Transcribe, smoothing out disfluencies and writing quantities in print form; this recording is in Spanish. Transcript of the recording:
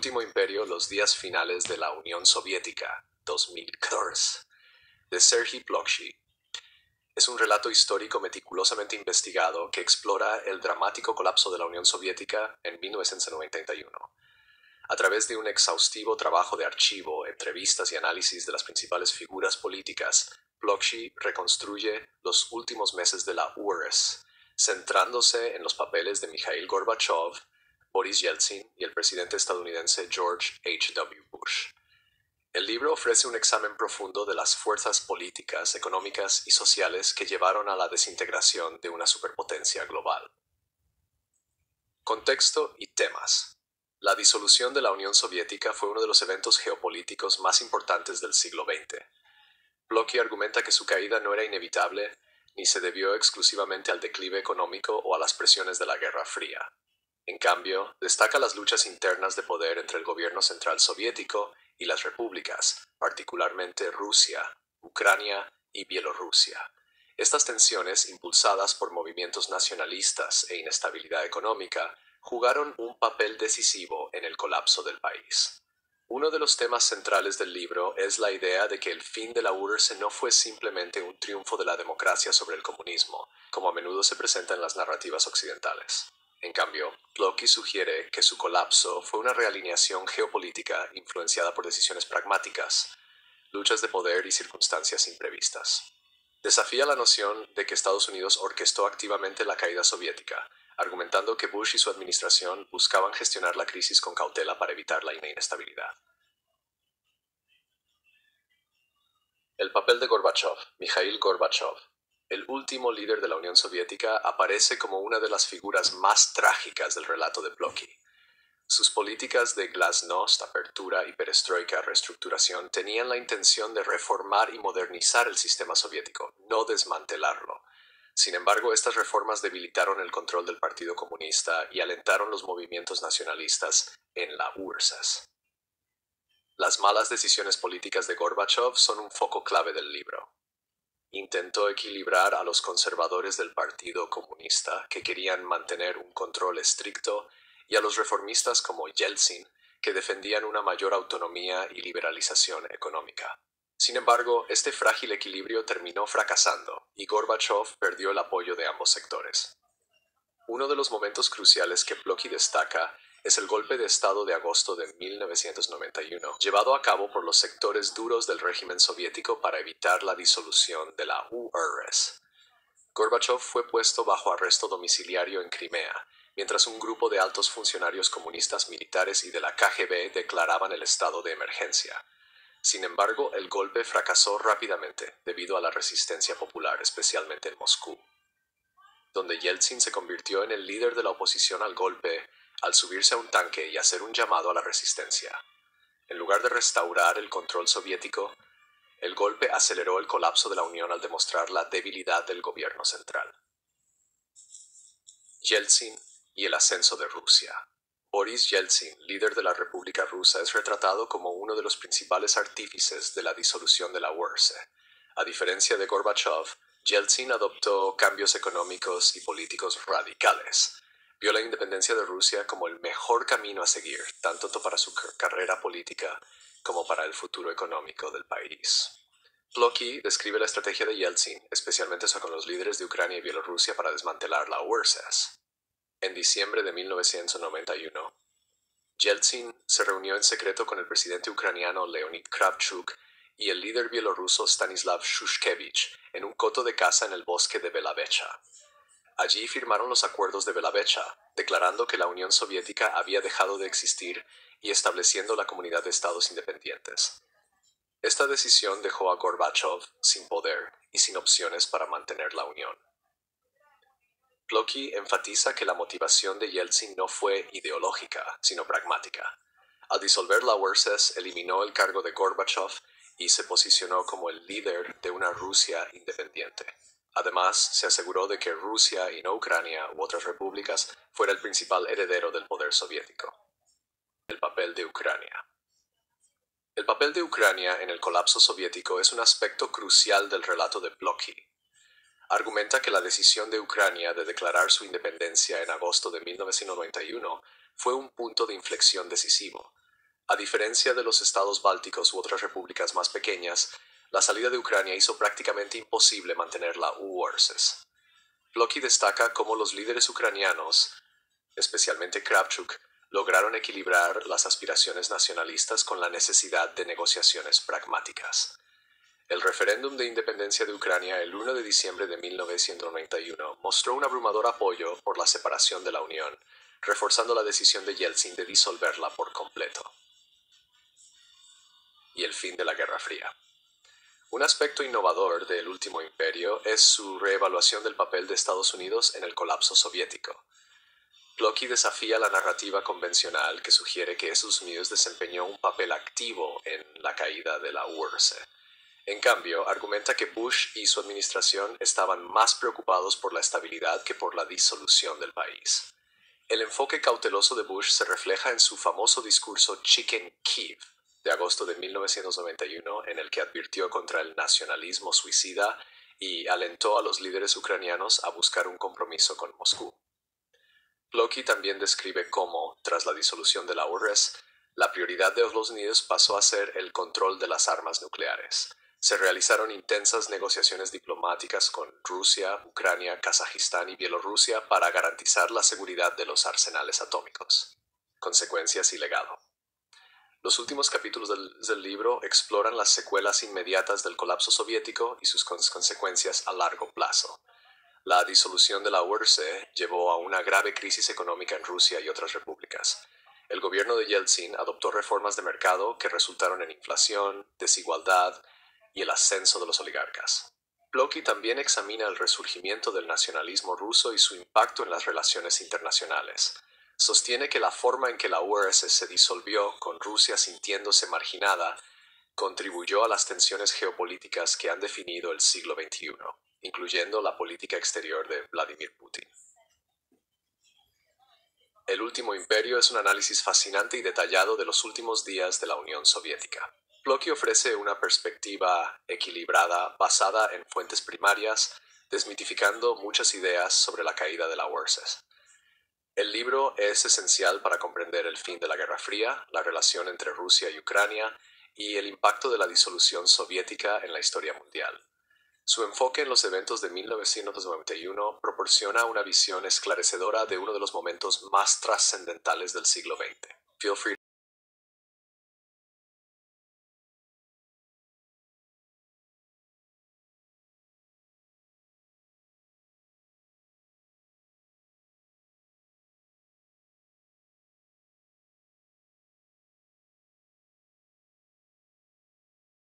último imperio, los días finales de la Unión Soviética, 2014, de Sergei Plokhy. Es un relato histórico meticulosamente investigado que explora el dramático colapso de la Unión Soviética en 1991. A través de un exhaustivo trabajo de archivo, entrevistas y análisis de las principales figuras políticas, Plokhy reconstruye los últimos meses de la URSS, centrándose en los papeles de Mikhail Gorbachev, Boris Yeltsin y el presidente estadounidense George H. W. Bush. El libro ofrece un examen profundo de las fuerzas políticas, económicas y sociales que llevaron a la desintegración de una superpotencia global. Contexto y temas. La disolución de la Unión Soviética fue uno de los eventos geopolíticos más importantes del siglo XX. Plokhy argumenta que su caída no era inevitable ni se debió exclusivamente al declive económico o a las presiones de la Guerra Fría. En cambio, destaca las luchas internas de poder entre el gobierno central soviético y las repúblicas, particularmente Rusia, Ucrania y Bielorrusia. Estas tensiones, impulsadas por movimientos nacionalistas e inestabilidad económica, jugaron un papel decisivo en el colapso del país. Uno de los temas centrales del libro es la idea de que el fin de la URSS no fue simplemente un triunfo de la democracia sobre el comunismo, como a menudo se presenta en las narrativas occidentales. En cambio, Plokhy sugiere que su colapso fue una realineación geopolítica influenciada por decisiones pragmáticas, luchas de poder y circunstancias imprevistas. Desafía la noción de que Estados Unidos orquestó activamente la caída soviética, argumentando que Bush y su administración buscaban gestionar la crisis con cautela para evitar la inestabilidad. El papel de Gorbachev, Mikhail Gorbachev. El último líder de la Unión Soviética aparece como una de las figuras más trágicas del relato de Plokhy. Sus políticas de glasnost, apertura y perestroika, reestructuración, tenían la intención de reformar y modernizar el sistema soviético, no desmantelarlo. Sin embargo, estas reformas debilitaron el control del Partido Comunista y alentaron los movimientos nacionalistas en la URSS. Las malas decisiones políticas de Gorbachev son un foco clave del libro. Intentó equilibrar a los conservadores del Partido Comunista, que querían mantener un control estricto, y a los reformistas como Yeltsin, que defendían una mayor autonomía y liberalización económica. Sin embargo, este frágil equilibrio terminó fracasando, y Gorbachev perdió el apoyo de ambos sectores. Uno de los momentos cruciales que Plokhy destaca es el golpe de Estado de agosto de 1991, llevado a cabo por los sectores duros del régimen soviético para evitar la disolución de la URSS. Gorbachev fue puesto bajo arresto domiciliario en Crimea, mientras un grupo de altos funcionarios comunistas militares y de la KGB declaraban el estado de emergencia. Sin embargo, el golpe fracasó rápidamente debido a la resistencia popular, especialmente en Moscú, donde Yeltsin se convirtió en el líder de la oposición al golpe al subirse a un tanque y hacer un llamado a la resistencia. En lugar de restaurar el control soviético, el golpe aceleró el colapso de la Unión al demostrar la debilidad del gobierno central. Yeltsin y el ascenso de Rusia. Boris Yeltsin, líder de la República Rusa, es retratado como uno de los principales artífices de la disolución de la URSS. A diferencia de Gorbachev, Yeltsin adoptó cambios económicos y políticos radicales. Vio la independencia de Rusia como el mejor camino a seguir, tanto para su carrera política como para el futuro económico del país. Plokhy describe la estrategia de Yeltsin, especialmente con los líderes de Ucrania y Bielorrusia para desmantelar la URSS. En diciembre de 1991, Yeltsin se reunió en secreto con el presidente ucraniano Leonid Kravchuk y el líder bielorruso Stanislav Shushkevich en un coto de caza en el bosque de Belavecha. Allí firmaron los acuerdos de Belavecha, declarando que la Unión Soviética había dejado de existir y estableciendo la Comunidad de Estados Independientes. Esta decisión dejó a Gorbachev sin poder y sin opciones para mantener la Unión. Plokhy enfatiza que la motivación de Yeltsin no fue ideológica, sino pragmática. Al disolver la URSS, eliminó el cargo de Gorbachev y se posicionó como el líder de una Rusia independiente. Además, se aseguró de que Rusia y no Ucrania u otras repúblicas fuera el principal heredero del poder soviético. El papel de Ucrania. El papel de Ucrania en el colapso soviético es un aspecto crucial del relato de Plokhy. Argumenta que la decisión de Ucrania de declarar su independencia en agosto de 1991 fue un punto de inflexión decisivo. A diferencia de los estados bálticos u otras repúblicas más pequeñas, la salida de Ucrania hizo prácticamente imposible mantener la URSS. Blocky destaca cómo los líderes ucranianos, especialmente Kravchuk, lograron equilibrar las aspiraciones nacionalistas con la necesidad de negociaciones pragmáticas. El referéndum de independencia de Ucrania el 1 de diciembre de 1991 mostró un abrumador apoyo por la separación de la Unión, reforzando la decisión de Yeltsin de disolverla por completo. Y el fin de la Guerra Fría. Un aspecto innovador del último imperio es su reevaluación del papel de Estados Unidos en el colapso soviético. Blocky desafía la narrativa convencional que sugiere que Estados Unidos desempeñó un papel activo en la caída de la URSS. En cambio, argumenta que Bush y su administración estaban más preocupados por la estabilidad que por la disolución del país. El enfoque cauteloso de Bush se refleja en su famoso discurso Chicken Kyiv de agosto de 1991, en el que advirtió contra el nacionalismo suicida y alentó a los líderes ucranianos a buscar un compromiso con Moscú. Blocky también describe cómo, tras la disolución de la URSS, la prioridad de Estados Unidos pasó a ser el control de las armas nucleares. Se realizaron intensas negociaciones diplomáticas con Rusia, Ucrania, Kazajistán y Bielorrusia para garantizar la seguridad de los arsenales atómicos. Consecuencias y legado. Los últimos capítulos del libro exploran las secuelas inmediatas del colapso soviético y sus consecuencias a largo plazo. La disolución de la URSS llevó a una grave crisis económica en Rusia y otras repúblicas. El gobierno de Yeltsin adoptó reformas de mercado que resultaron en inflación, desigualdad y el ascenso de los oligarcas. Blocky también examina el resurgimiento del nacionalismo ruso y su impacto en las relaciones internacionales. Sostiene que la forma en que la URSS se disolvió, con Rusia sintiéndose marginada, contribuyó a las tensiones geopolíticas que han definido el siglo XXI, incluyendo la política exterior de Vladimir Putin. El último imperio es un análisis fascinante y detallado de los últimos días de la Unión Soviética. Blocky ofrece una perspectiva equilibrada basada en fuentes primarias, desmitificando muchas ideas sobre la caída de la URSS. El libro es esencial para comprender el fin de la Guerra Fría, la relación entre Rusia y Ucrania y el impacto de la disolución soviética en la historia mundial. Su enfoque en los eventos de 1991 proporciona una visión esclarecedora de uno de los momentos más trascendentales del siglo XX. Feel free